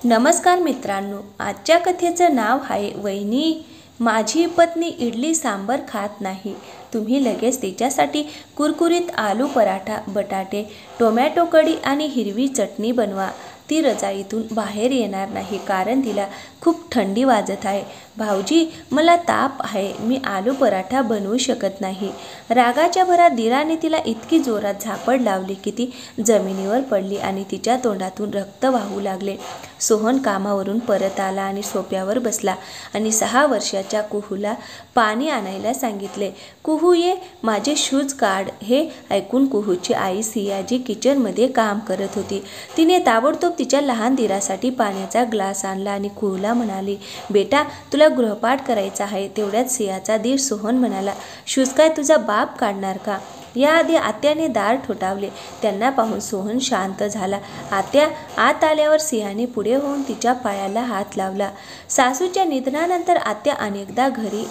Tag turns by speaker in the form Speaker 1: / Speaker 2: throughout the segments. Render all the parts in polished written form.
Speaker 1: नमस्कार मित्रांनो, आजच्या कथेचं नाव आहे वहिनी माझी पत्नी इडली सांबर खात नाही। तुम्ही लगेच तिच्यासाठी कुरकुरीत आलू पराठा, बटाटे, टोमॅटो कढी आणि हिरवी चटणी बनवा। ती रजाईतून बाहेर येणार नाही कारण तिला खूप थंडी वाजत आहे। भाऊजी मला ताप आहे, मी आलू पराठा बनवू शकत नाही। रागाच्या भरात धीराने तिला इतकी जोरात झापड लावली की ती जमिनीवर पडली आणि तिच्या तोंडातून रक्त वाहू लागले। सोहन कामावरून परत आला आणि सोफ्यावर बसला आणि 6 वर्षाच्या कुहूला पाणी आणायला सांगितले। कुहू ये माझे शूज काढ। हे ऐकून कुहूची आई सियाजी किचनमध्ये काम करत होती। तिने ताबडतोब तिच्या लहान धीरासाठी पाण्याचा ग्लास आणला आणि कुहूला म्हणाली, बेटा तुला गृहपाठ करायचा आहे। तेवढ्यात सियाचा धीर सोहन म्हणाला, शूज काय तुझा बाप काढणार का? याआधी आत्याने दार ठोठावले। त्यांना पाहून सोहन शांत झाला। आत्या आत आल्यावर सिंहाने पुढे होऊन तिच्या पायाला हात लावला। सासूच्या निधनानंतर आत्या अनेकदा घरी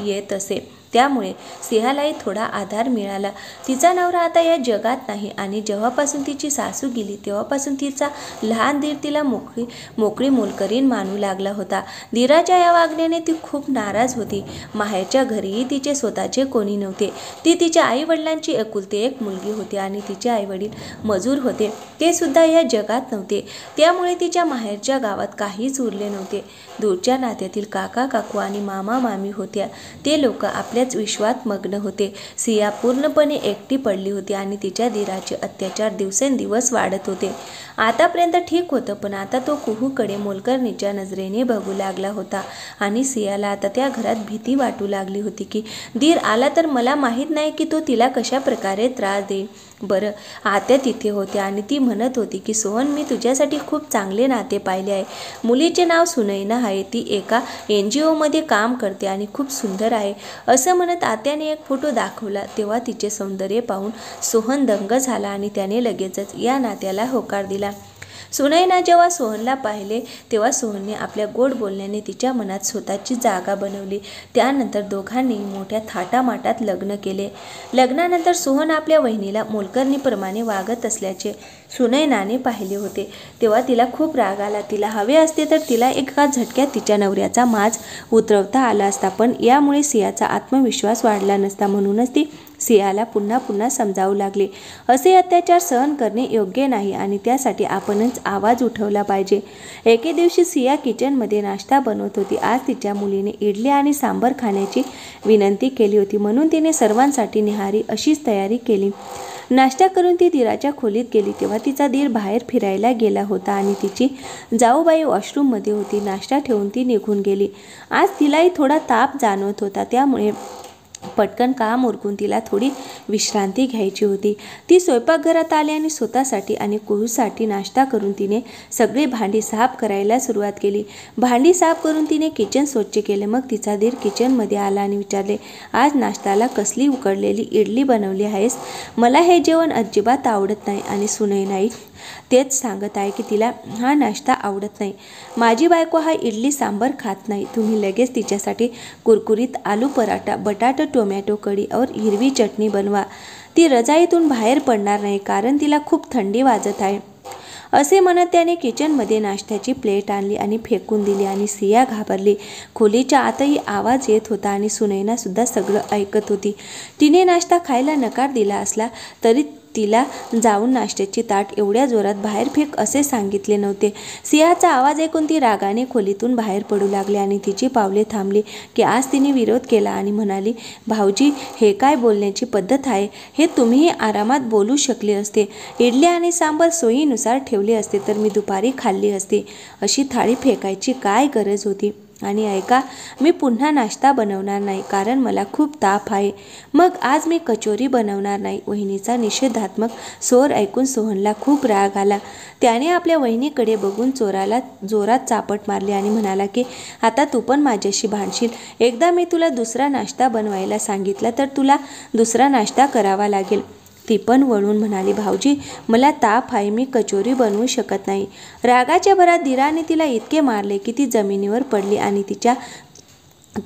Speaker 1: येत असे, त्यामुळे सिंहालाही थोडा आधार मिळाला। तिचा नवरा आता या जगात नाही आणि जेव्हापासून तिची सासू गेली तेव्हापासून तिचा लहान धीर तिला मोकळी मोलकरीण मानू लागला होता। धीराच्या या वागण्याने ती खूप नाराज होती। माहेरच्या घरीही तिचे स्वतःचे कोणी नव्हते। ती तिच्या आई वडिलांची एकुलती एक मुलगी होती आणि तिचे आई वडील मजूर होते, ते सुद्धा या जगात नव्हते। त्यामुळे तिच्या माहेरच्या गावात काहीच उरले नव्हते। दूरच्या नात्यातील काका काकू आणि मामा मामी होत्या, ते लोक आपल्याच विश्वात मग्न होते। सिया पूर्णपणे एकटी पडली होती आणि तिच्या धीराचे अत्याचार दिवसेंदिवस वाढत होते। आतापर्यंत ठीक होतं, पण आता तो कुहूकडे मोलकरणीच्या नजरेने बघू लागला होता आणि सियाला आता त्या घरात भीती वाटू लागली होती की धीर आला तर मला माहीत नाही की तो तिला कशा प्रकारे त्रास देईल। बरं, आत्या तिथे होत्या आणि ती म्हणत होती की सोहन मी तुझ्यासाठी खूप चांगले नाते पाहिले आहे। मुलीचे नाव सुनैना आहे, ती एका NGO मध्ये काम करते आणि खूप सुंदर आहे। असं म्हणत आत्याने एक फोटो दाखवला, तेव्हा तिचे सौंदर्य पाहून सोहन दंग झाला आणि त्याने लगेचच या नात्याला होकार दिला। सुनैना जेव्हा सोहनला पाहिले तेव्हा सोहनने आपल्या गोड बोलण्याने तिच्या मनात स्वतःची जागा बनवली। त्यानंतर दोघांनी मोठ्या थाटामाटात लग्न केले। लग्नानंतर सोहन आपल्या वहिनीला मोलकरणीप्रमाणे वागत असल्याचे सुनैनाने पाहिले होते, तेव्हा तिला खूप राग आला। तिला हवे असते तर तिला एका झटक्यात तिच्या नवऱ्याचा माज उतरवता आला असता, पण यामुळे सियाचा आत्मविश्वास वाढला नसता। म्हणूनच ती सियाला पुन्हा पुन्हा समजावू लागली, असे अत्याचार सहन करणे योग्य नाही आणि त्यासाठी आपणच आवाज उठवला पाहिजे। एके दिवशी सिया किचनमध्ये नाश्ता बनवत होती। आज तिच्या मुलीने इडली आणि सांबर खाण्याची विनंती केली होती, म्हणून तिने सर्वांसाठी निहारी अशीच तयारी केली। नाश्ता करून ती धीराच्या खोलीत गेली तेव्हा तिचा धीर बाहेर फिरायला गेला होता आणि तिची जाऊबाई वॉशरूममध्ये होती। नाश्ता ठेवून ती निघून गेली। आज तिलाही थोडा ताप जाणवत होता, त्यामुळे पटकन काम उरकून तिला थोडी विश्रांती घ्यायची होती। ती स्वयंपाकघरात आली आणि स्वतःसाठी आणि कुहूसाठी नाश्ता करून तिने सगळी भांडी साफ करायला सुरुवात केली। भांडी साफ करून तिने किचन स्वच्छ केले। मग तिचा धीर किचनमध्ये आला आणि विचारले, आज नाश्त्याला कसली उकडलेली इडली बनवली आहेस? मला हे जेवण अजिबात आवडत नाही आणि सुनैनाही तेच सांगत आहे की तिला हा नाश्ता आवडत नाही। माझी बायको हा इडली सांबर खात नाही। तुम्ही लगेच तिच्यासाठी कुरकुरीत आलू पराठा, बटाटा, टोमॅटो कढी और हिरवी चटणी बनवा। ती रजाईतून बाहेर पडणार नाही कारण तिला खूप थंडी वाजत आहे। असे म्हणत त्याने किचनमध्ये नाश्त्याची प्लेट आणली आणि फेकून दिली आणि सिया घाबरली। खोलीच्या आतही आवाज येत होता आणि सुनैना सुद्धा सगळं ऐकत होती। तिने नाश्ता खायला नकार दिला असला तरी तिला जाऊन नाश्त्याची ताट एवढ्या जोरात बाहेर फेक असे सांगितले नव्हते। सियाचा आवाज ऐकून ती रागाने खोलीतून बाहेर पडू लागली आणि तिची पावले थांबली की आज तिने विरोध केला आणि म्हणाली, भाऊजी हे काय बोलण्याची पद्धत आहे? हे तुम्हीही आरामात बोलू शकले असते। इडली आणि सांबर सोयीनुसार ठेवले असते तर मी दुपारी खाल्ली असती। अशी थाळी फेकायची काय गरज होती? आणि ऐका, मी पुन्हा नाश्ता बनवणार नाही कारण मला खूप ताप आहे। मग आज मी कचोरी बनवणार नाही। वहिनीचा निषेधात्मक स्वर ऐकून सोहनला खूप राग आला। त्याने आपल्या वहिनीकडे बघून चोराला जोरात चापट मारली आणि म्हणाला की आता तू पण माझ्याशी भांडशील। एकदा मी तुला दुसरा नाश्ता बनवायला सांगितला तर तुला दुसरा नाश्ता करावा लागेल। ती पण वळून म्हणाली, भाऊजी मला ताप आहे, मी कचोरी बनवू शकत नाही। रागाच्या भरात धीराने तिला इतके मारले की ती जमिनीवर पडली आणि तिच्या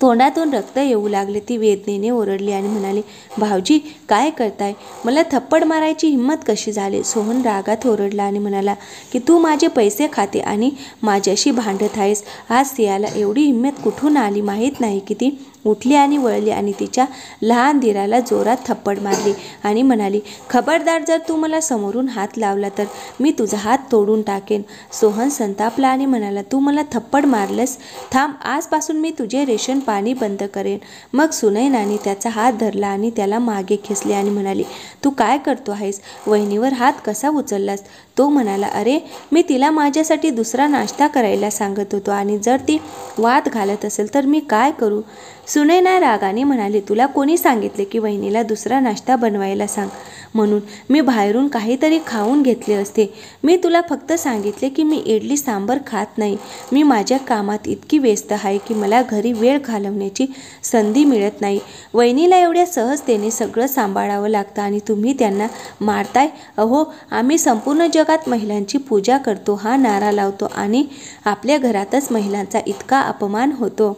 Speaker 1: तोंडातून रक्त येऊ लागले। ती वेदनेने ओरडली आणि म्हणाली, भाऊजी काय करताय? मला थप्पड मारायची हिंमत कशी झाली? सोहन रागात ओरडला आणि म्हणाला की तू माझे पैसे खाते आणि माझ्याशी भांडत आहेस। आज सियाला एवढी हिंमत कुठून आली माहीत नाही की ती उठली आणि वळली आणि तिच्या लहान दिराला जोरात थप्पड मारली आणि म्हणाली, खबरदार जर तू मला समोरून हात लावला तर मी तुझा हात तोडून टाकेन। सोहन संतापला आणि म्हणाला, तू मला थप्पड मारलंस? थांब, आजपासून मी तुझे रेशन पाणी बंद करेन। मग सुनैनाने त्याचा हात धरला आणि त्याला मागे खेचले आणि म्हणाली, तू काय करतो आहेस? वहिनीवर हात कसा उचललास? तो म्हणाला, अरे मी तिला माझ्यासाठी दुसरा नाश्ता करायला सांगत होतो आणि जर ती वाद घालत असेल तर मी काय करू? सुनैना रागाने म्हणाली, तुला कोणी सांगितले की वहिनीला दुसरा नाश्ता बनवायला सांग म्हणून? मी बाहेरून काहीतरी खाऊन घेतले असते। मी तुला फक्त सांगितले की मी इडली सांबर खात नाही। मी माझ्या कामात इतकी व्यस्त आहे की मला घरी वेळ घालवण्याची संधी मिळत नाही। वहिनीला एवढ्या सहजतेने सगळं सांभाळावं लागतं आणि तुम्ही त्यांना मारताय? अहो, आम्ही संपूर्ण जगात महिलांची पूजा करतो हा नारा लावतो आणि आपल्या घरातच महिलांचा इतका अपमान होतो।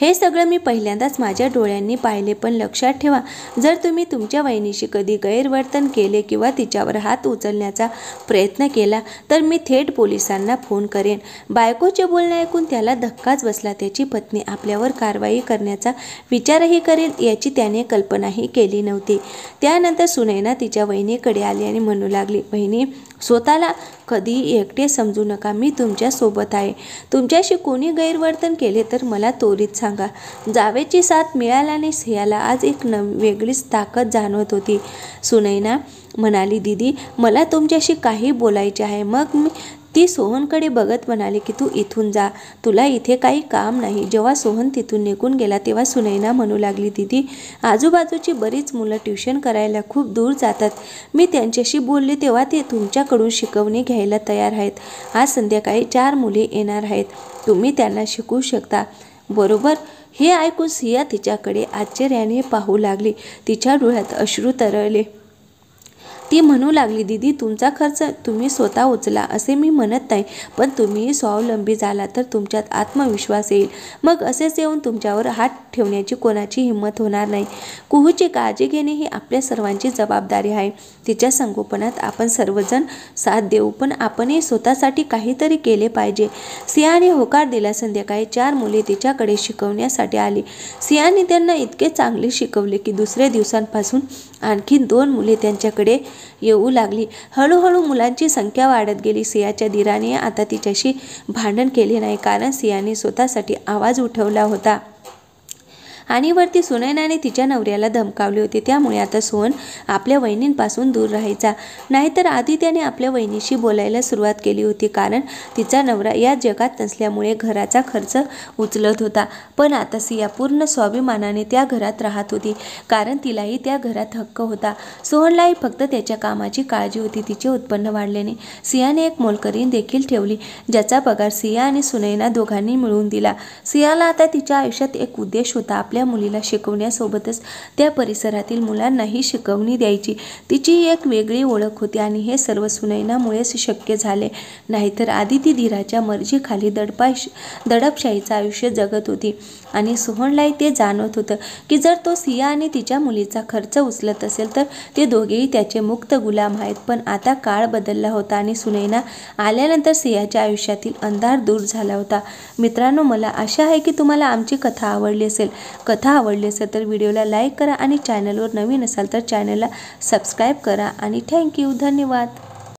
Speaker 1: हे सगळं मी पहिल्यांदाच माझ्या डोळ्यांनी पाहिले, पण लक्षात ठेवा, जर तुम्ही तुमच्या वहिनीशी कधी गैरवर्तन केले किंवा तिच्यावर हात उचलण्याचा प्रयत्न केला तर मी थेट पोलिसांना फोन करेन। बायकोचे बोलणे ऐकून त्याला धक्काच बसला। त्याची पत्नी आपल्यावर कारवाई करण्याचा विचारही करेल याची त्याने कल्पनाही केली नव्हती। त्यानंतर सुनैना तिच्या वहिनीकडे आली आणि म्हणू लागली, वहिनी, स्वतःला कधी एकटे समजू नका, मी तुमच्या सोबत आहे। तुमच्याशी कोणी गैरवर्तन केले तर मला त्वरित सांगा। जावेची साथ मिळाल्याने सियाला आज एक वेगळीच ताकद जाणवत होती। सुनैना म्हणाली, दीदी मला तुमच्याशी काही बोलायचे आहे। मग ती सोहनकडे बघत म्हणाली की तू इथून जा, तुला इथे काही काम नाही। जेव्हा सोहन तिथून निघून गेला तेव्हा सुनैना म्हणू लागली, दीदी आजूबाजूची बरीच मुलं ट्युशन करायला खूप दूर जातात। मी त्यांच्याशी बोलले तेव्हा ते तुमच्याकडून शिकवणी घ्यायला तयार आहेत। आज संध्याकाळी 4 मुली येणार आहेत, तुम्ही त्यांना शिकवू शकता बरोबर? हे ऐकून सिया तिच्याकडे आश्चर्याने पाहू लागली। तिच्या डोळ्यात अश्रू तरळले। ती म्हणू लागली, दीदी तुमचा खर्च तुम्ही स्वतः उचला असे मी म्हणत नाही, पण तुम्ही स्वावलंबी झाला तर तुमच्यात आत्मविश्वास येईल। मग असेच येऊन तुमच्यावर हात ठेवण्याची कोणाची हिंमत होणार नाही। कुहूची काळजी घेणे ही आपल्या सर्वांची जबाबदारी आहे। तिच्या संगोपनात आपण सर्वजण साथ देऊ, पण आपणही स्वतःसाठी काहीतरी केले पाहिजे। सियाने होकार दिला। संध्याकाळी 4 मुले तिच्याकडे शिकवण्यासाठी आली। सियाने त्यांना इतके चांगले शिकवले की दुसऱ्या दिवसांपासून आणखी 2 मुले त्यांच्याकडे येऊ लागली। हळूहळू मुलांची संख्या वाढत गेली। सियाच्या दिराने आता तिच्याशी भांडण केले नाही, कारण सियाने स्वतःसाठी आवाज उठवला होता आणि वरती सुनैनाने तिच्या नवऱ्याला धमकावले होते। त्यामुळे आता सोहन आपल्या वहिनींपासून दूर राहायचा। नाहीतर आधी त्याने आपल्या वहिनीशी बोलायला सुरुवात केली होती, कारण तिचा नवरा या जगात नसल्यामुळे घराचा खर्च उचलत होता। पण आता सिया पूर्ण स्वाभिमानाने त्या घरात राहत होती, कारण तिलाही त्या घरात हक्क होता। सोहनलाही फक्त त्याच्या कामाची काळजी होती। तिचे उत्पन्न वाढल्याने सियाने एक मोलकरीण देखील ठेवली, ज्याचा पगार सिया आणि सुनैना दोघांनी मिळून दिला। सियाला आता तिच्या आयुष्यात एक उद्देश होता, आपल्या मुलीला शिकवण्यासोबतच त्या परिसरातील मुलांनाही शिकवणी द्यायची। तिची एक वेगळी ओळख होती आणि हे सर्व सुनैनामुळेच शक्य झाले। नाहीतर आधी ती धीराच्या मर्जीखाली दडपशाहीचं आयुष्य जगत होती आणि सोहनलाही ते जाणवत होतं की जर तो सिया आणि तिच्या मुलीचा खर्च उचलत असेल तर ते दोघेही त्याचे मुक्त गुलाम आहेत। पण आता काळ बदलला होता आणि सुनैना आल्यानंतर सियाच्या आयुष्यातील अंधार दूर झाला होता। मित्रांनो, मला आशा आहे की तुम्हाला आमची कथा आवडली असेल। कथा आवडली असेल तर व्हिडिओला लाईक करा आणि चॅनलवर नवीन असाल तर चॅनलला सबस्क्राईब करा आणि थँक्यू, धन्यवाद।